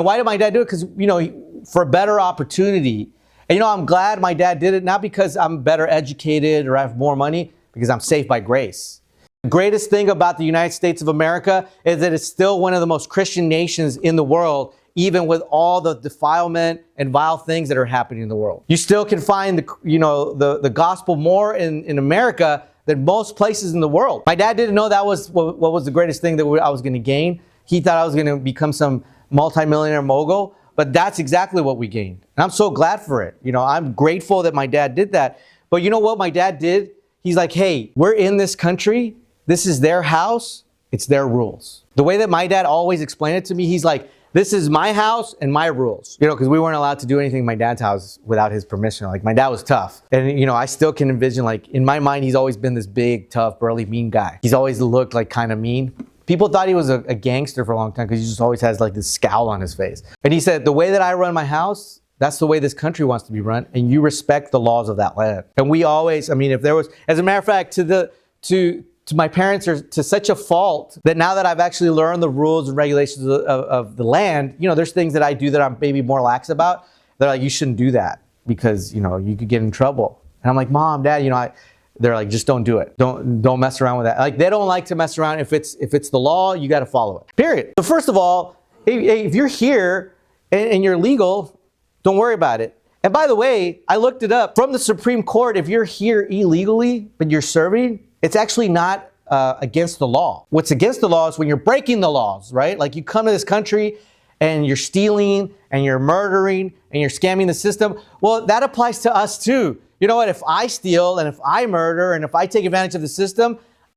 And why did my dad do it? Because, for a better opportunity. And, I'm glad my dad did it, not because I'm better educated or I have more money, because I'm saved by grace. The greatest thing about the United States of America is that it's still one of the most Christian nations in the world, even with all the defilement and vile things that are happening in the world. You still can find the gospel more in America than most places in the world. My dad didn't know that was what was the greatest thing that I was going to gain. He thought I was going to become some multimillionaire mogul, but that's exactly what we gained. And I'm so glad for it. I'm grateful that my dad did that. But you know what my dad did? He's like, hey, we're in this country. This is their house. It's their rules. The way that my dad always explained it to me, he's like, this is my house and my rules. Because we weren't allowed to do anything in my dad's house without his permission. Like, my dad was tough. And, I still can envision, like, in my mind, he's always been this big, tough, burly, mean guy. He's always looked like kind of mean. People thought he was a gangster for a long time because he just always has like this scowl on his face. And he said, the way that I run my house, that's the way this country wants to be run. And you respect the laws of that land. And we always, if there was, as a matter of fact, to my parents are to such a fault that now that I've actually learned the rules and regulations of the land, there's things that I do that I'm maybe more lax about. They're like, you shouldn't do that because, you could get in trouble. And I'm like, Mom, Dad, they're like, just don't do it. Don't mess around with that. Like, they don't like to mess around. If it's the law, you got to follow it. Period. So first of all, if you're here and you're legal, don't worry about it. And by the way, I looked it up from the Supreme Court. If you're here illegally, but you're serving, it's actually not against the law. What's against the law is when you're breaking the laws, right? Like, you come to this country and you're stealing and you're murdering and you're scamming the system. Well, that applies to us too. You know what? If I steal and if I murder and if I take advantage of the system,